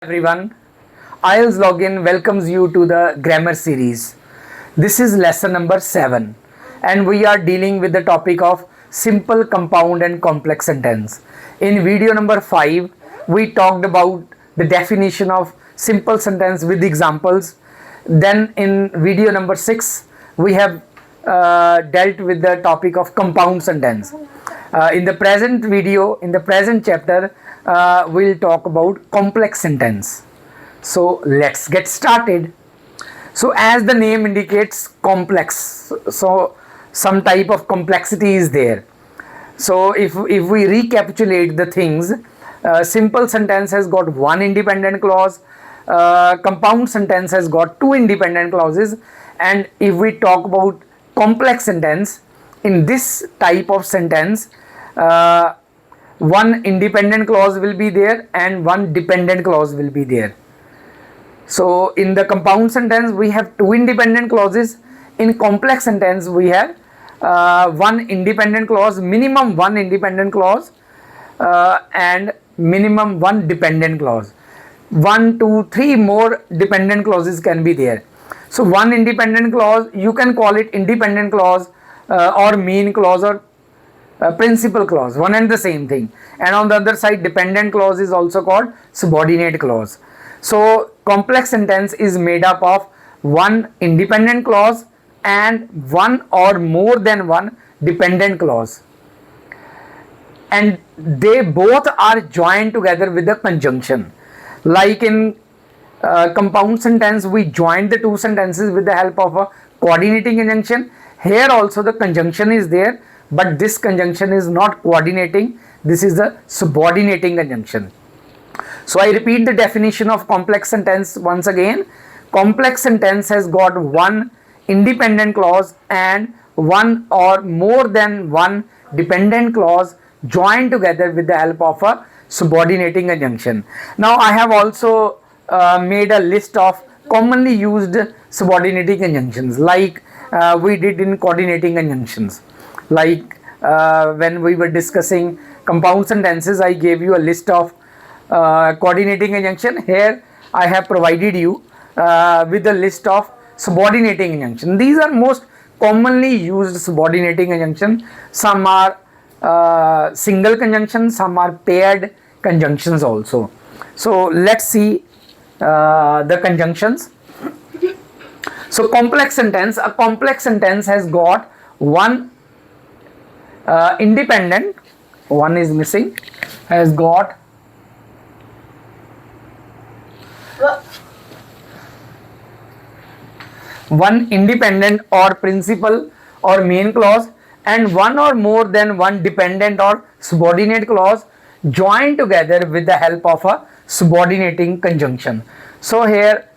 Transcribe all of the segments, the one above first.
Everyone, IELTS Login welcomes you to the grammar series. This is lesson number 7 and we are dealing with the topic of simple, compound and complex sentence. In video number 5, we talked about the definition of simple sentence with examples. Then in video number 6, we have dealt with the topic of compound sentence. In the present chapter, we'll talk about complex sentence. So let's get started. So as the name indicates, complex, so some type of complexity is there. So if we recapitulate the things, simple sentence has got one independent clause, compound sentence has got two independent clauses, and if we talk about complex sentence, in this type of sentence, one independent clause will be there and one dependent clause will be there. So in the compound sentence we have two independent clauses. In complex sentence we have one independent clause, minimum one independent clause, and minimum one dependent clause. 1, 2, 3 more dependent clauses can be there. So one independent clause, you can call it independent clause or mean clause or principal clause, one and the same thing. And on the other side, dependent clause is also called subordinate clause. So complex sentence is made up of one independent clause and one or more than one dependent clause, and they both are joined together with a conjunction. Like in compound sentence, we join the two sentences with the help of a coordinating conjunction. Here also the conjunction is there, but this conjunction is not coordinating, this is the subordinating conjunction. So I repeat the definition of complex sentence once again. Complex sentence has got one independent clause and one or more than one dependent clause joined together with the help of a subordinating conjunction. Now I have also made a list of commonly used subordinating conjunctions, like we did in coordinating conjunctions. Like when we were discussing compound sentences, I gave you a list of coordinating conjunction. Here I have provided you with a list of subordinating conjunction. These are most commonly used subordinating conjunction. Some are single conjunctions, some are paired conjunctions also. So let's see the conjunctions. So complex sentence, a complex sentence has got one independent, one is missing, has got one independent or principal or main clause and one or more than one dependent or subordinate clause joined together with the help of a subordinating conjunction. So here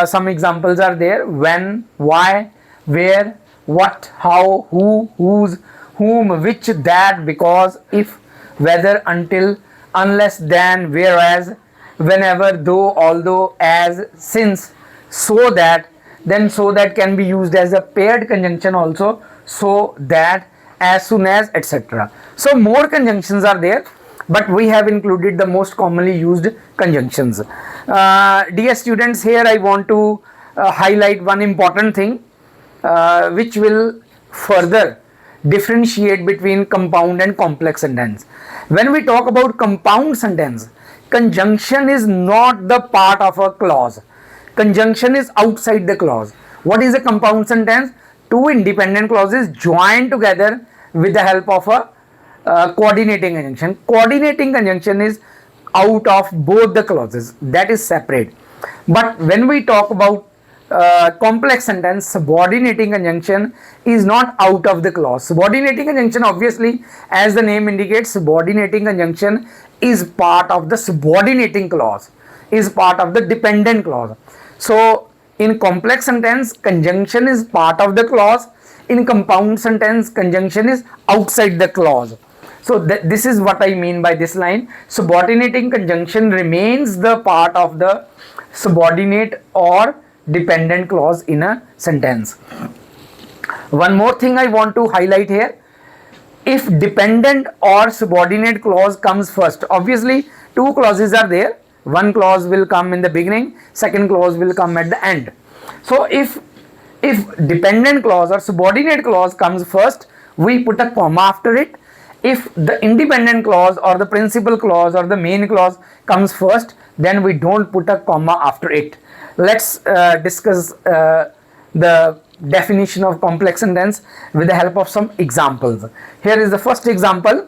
some examples are there: when, why, where, what, how, who, whose, whom, which, that, because, if, whether, until, unless, then, whereas, whenever, though, although, as, since, so that. Then so that can be used as a paired conjunction also, so that, as soon as, etc. So more conjunctions are there, but we have included the most commonly used conjunctions. Dear students, here I want to highlight one important thing which will further differentiate between compound and complex sentence. When we talk about compound sentence, conjunction is not the part of a clause. Conjunction is outside the clause. What is a compound sentence? Two independent clauses joined together with the help of a coordinating conjunction. Coordinating conjunction is out of both the clauses, that is separate. But when we talk about complex sentence, subordinating conjunction is not out of the clause. Subordinating conjunction, obviously, as the name indicates, subordinating conjunction is part of the subordinating clause, is part of the dependent clause. So in complex sentence, conjunction is part of the clause. In compound sentence, conjunction is outside the clause. So this is what I mean by this line. Subordinating conjunction remains the part of the subordinate or dependent clause in a sentence. One more thing I want to highlight here: if dependent or subordinate clause comes first, obviously two clauses are there, one clause will come in the beginning, second clause will come at the end. So if dependent clause or subordinate clause comes first, we put a comma after it. If the independent clause or the principal clause or the main clause comes first, then we don't put a comma after it. Let's discuss the definition of complex sentence with the help of some examples. Here is the first example.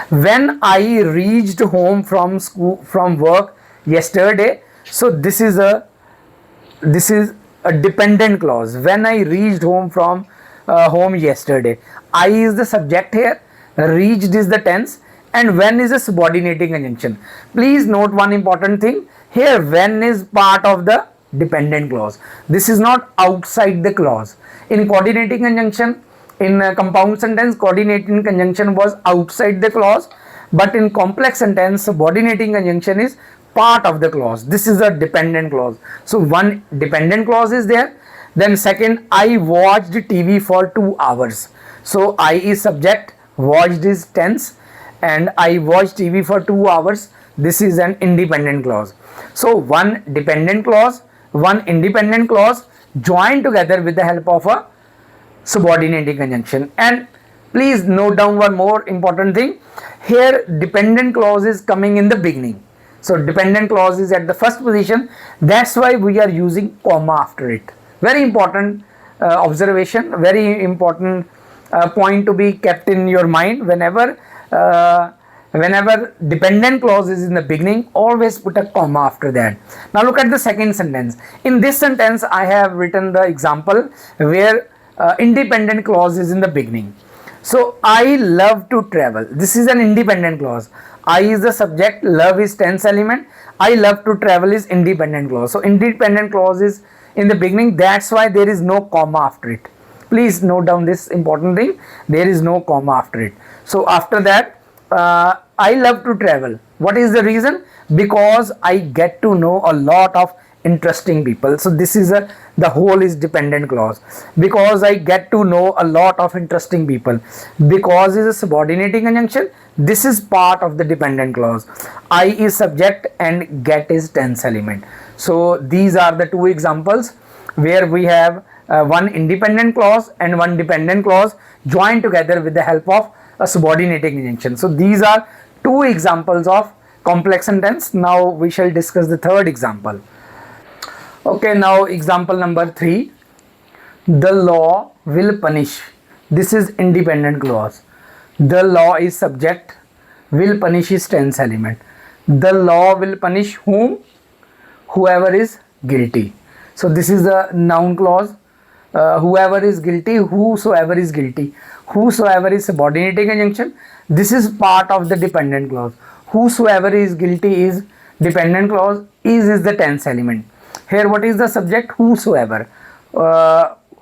When I reached home from work yesterday. So this is a dependent clause. When I reached home from home yesterday, I is the subject here, reached is the tense, and when is a subordinating conjunction. Please note one important thing here. When is part of the dependent clause. This is not outside the clause. In coordinating conjunction, in a compound sentence, coordinating conjunction was outside the clause, but in complex sentence, subordinating conjunction is part of the clause. This is a dependent clause. So one dependent clause is there. Then second, I watched TV for 2 hours. So I is subject, watched is tense, and I watched TV for 2 hours. This is an independent clause. So one dependent clause, one independent clause joined together with the help of a subordinating conjunction. And please note down one more important thing. Here dependent clause is coming in the beginning. So dependent clause is at the first position. That's why we are using comma after it. Very important observation, very important point to be kept in your mind. Whenever dependent clause is in the beginning, always put a comma after that. Now look at the second sentence. In this sentence, I have written the example where independent clause is in the beginning. So I love to travel. This is an independent clause. I is the subject, love is tense element, I love to travel is independent clause. So independent clause is in the beginning. That's why there is no comma after it. Please note down this important thing. There is no comma after it. So after that, I love to travel. What is the reason? Because I get to know a lot of interesting people. So this is the whole is dependent clause. Because I get to know a lot of interesting people. Because is a subordinating conjunction. This is part of the dependent clause. I is subject and get is tense element. So these are the two examples where we have one independent clause and one dependent clause joined together with the help of a subordinating conjunction. So these are two examples of complex sentence. Now we shall discuss the third example. Okay, now example number 3. The law will punish. This is independent clause. The law is subject, will punish is tense element. The law will punish whom? Whoever is guilty. So this is the noun clause. Whoever is guilty, whosoever is guilty. Whosoever is subordinating conjunction. This is part of the dependent clause. Whosoever is guilty is dependent clause. Is the tense element. Here what is the subject? Whosoever.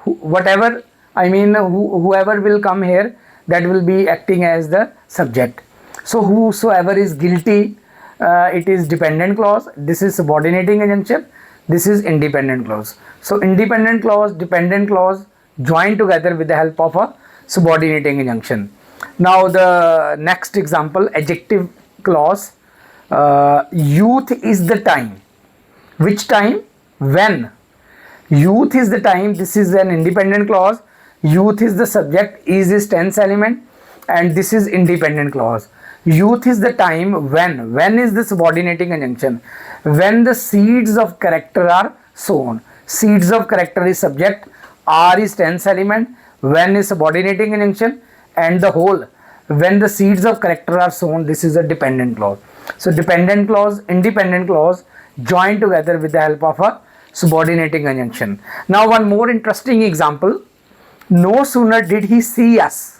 Whatever, I mean whoever will come here, that will be acting as the subject. So whosoever is guilty, it is dependent clause. This is subordinating conjunction. This is independent clause. So independent clause, dependent clause joined together with the help of a subordinating conjunction. Now the next example, adjective clause. Youth is the time. Which time? When. Youth is the time. This is an independent clause. Youth is the subject, is tense element, and this is independent clause. Youth is the time when. When is the subordinating conjunction? When the seeds of character are sown. Seeds of character is subject, are is tense element, when is subordinating conjunction, and the whole. When the seeds of character are sown, this is a dependent clause. So dependent clause, independent clause joined together with the help of a subordinating conjunction. Now one more interesting example. No sooner did he see us.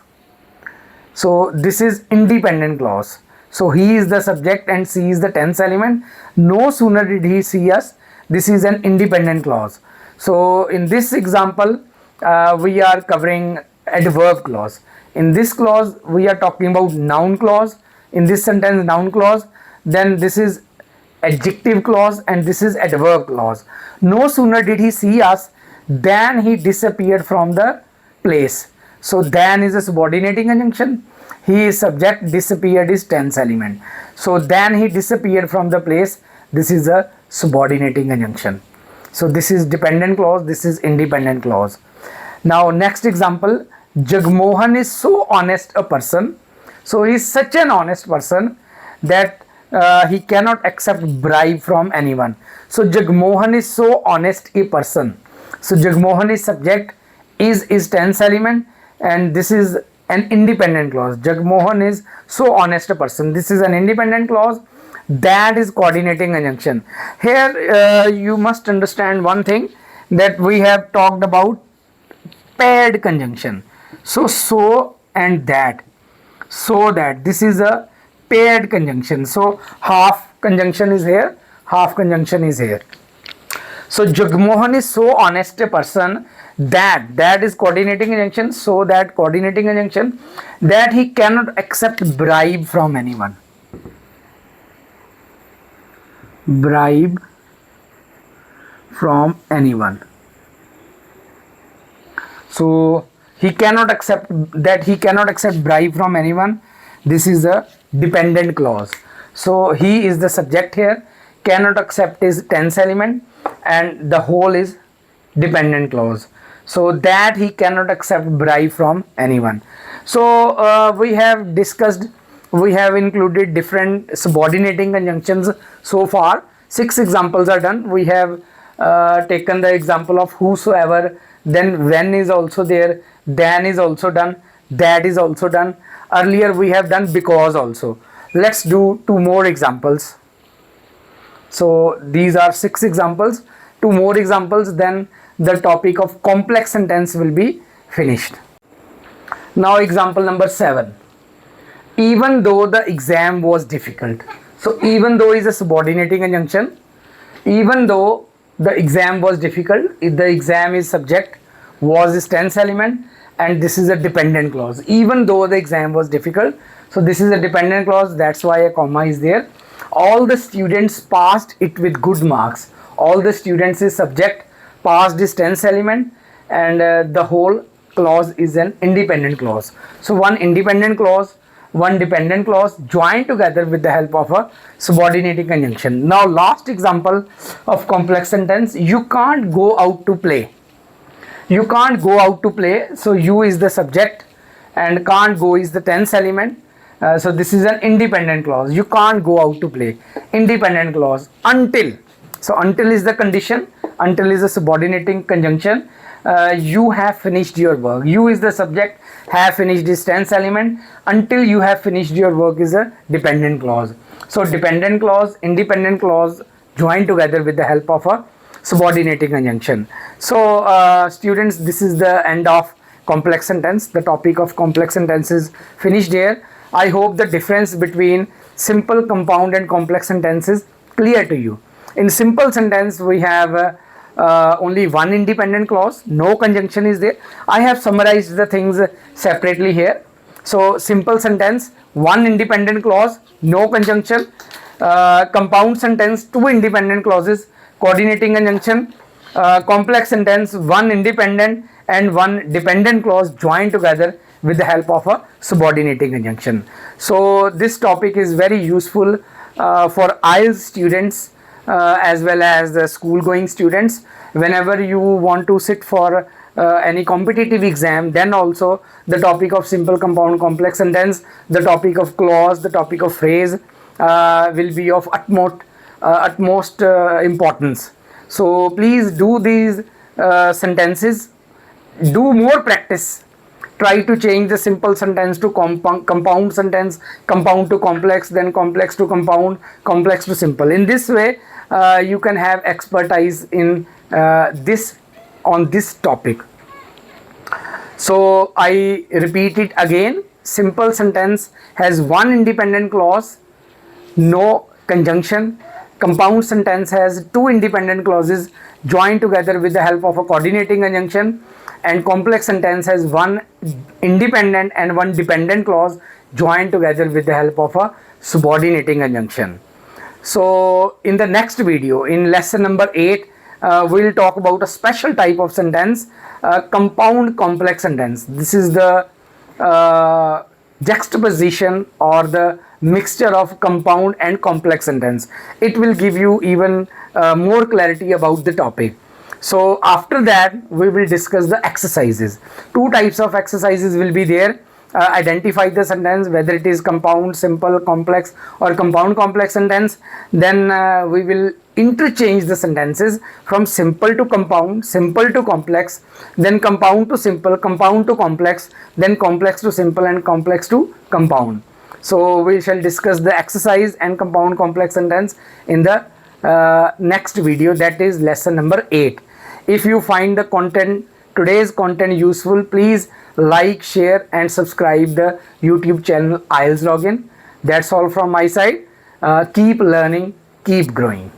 So this is independent clause. So he is the subject and see is the tense element. No sooner did he see us. This is an independent clause. So in this example, we are covering adverb clause. In this clause, we are talking about noun clause. In this sentence, noun clause. Then this is adjective clause and this is adverb clause. No sooner did he see us than he disappeared from the place. So than is a subordinating conjunction. He is subject, disappeared is tense element. So then he disappeared from the place. This is a subordinating conjunction. So this is dependent clause, this is independent clause. Now next example, Jagmohan is so honest a person. So he is such an honest person that he cannot accept bribe from anyone. So Jagmohan is so honest a person. So Jagmohan is subject, is tense element, and this is an independent clause. Jagmohan is so honest a person. This is an independent clause. That is coordinating conjunction. Here you must understand one thing, that we have talked about paired conjunction. So and that. So that, this is a paired conjunction. So half conjunction is here, half conjunction is here. So Jagmohan is so honest a person that is coordinating conjunction. So that coordinating conjunction, that he cannot accept bribe from anyone. Bribe from anyone. So he cannot accept bribe from anyone. This is a dependent clause. So he is the subject here, cannot accept is tense element, and the whole is dependent clause. So that he cannot accept bribe from anyone. So we have discussed, we have included different subordinating conjunctions so far. 6 examples are done. We have taken the example of whosoever, then when is also there, then is also done, that is also done. Earlier we have done because also. Let's do 2 more examples. So these are 6 examples, 2 more examples, then the topic of complex sentence will be finished. Now example number 7. Even though the exam was difficult. So even though is a subordinating conjunction. Even though the exam was difficult, if the exam is subject, was is tense element, and this is a dependent clause. Even though the exam was difficult, so this is a dependent clause, that's why a comma is there. All the students passed it with good marks. All the students is subject, passed is tense element, and the whole clause is an independent clause. So one independent clause, one dependent clause joined together with the help of a subordinating conjunction. Now last example of complex sentence, you can't go out to play. You can't go out to play. So you is the subject and can't go is the tense element. So this is an independent clause. You can't go out to play. Independent clause. Until. So until is the condition. Until is a subordinating conjunction. You have finished your work. You is the subject. Have finished is tense element. Until you have finished your work is a dependent clause. So dependent clause, independent clause joined together with the help of a subordinating conjunction. So students, this is the end of complex sentence. The topic of complex sentence is finished here. I hope the difference between simple, compound and complex sentence is clear to you. In simple sentence we have only one independent clause, no conjunction is there. I have summarized the things separately here. So simple sentence, one independent clause, no conjunction. Compound sentence, 2 independent clauses, coordinating conjunction. Complex sentence, 1 independent and 1 dependent clause joined together with the help of a subordinating conjunction. So this topic is very useful for IELTS students as well as the school going students. Whenever you want to sit for any competitive exam, then also the topic of simple, compound, complex sentence, the topic of clause, the topic of phrase will be of utmost importance. So please do these sentences, do more practice. Try to change the simple sentence to compound sentence, compound to complex, then complex to compound, complex to simple. In this way you can have expertise in on this topic. So I repeat it again. Simple sentence has 1 independent clause, no conjunction. Compound sentence has 2 independent clauses joined together with the help of a coordinating conjunction, and complex sentence has 1 independent and 1 dependent clause joined together with the help of a subordinating conjunction. So in the next video, in lesson number 8, we'll talk about a special type of sentence, compound complex sentence. This is the juxtaposition or the mixture of compound and complex sentence. It will give you even more clarity about the topic. So after that we will discuss the exercises. Two types of exercises will be there. Identify the sentence, whether it is compound, simple, complex, or compound complex sentence. Then we will interchange the sentences from simple to compound, simple to complex, then compound to simple, compound to complex, then complex to simple, and complex to compound. So we shall discuss the exercise and compound complex sentence in the next video, that is lesson number 8. If you find the content, today's content useful, please like, share and subscribe the YouTube channel IELTS Login. That's all from my side. Keep learning, keep growing.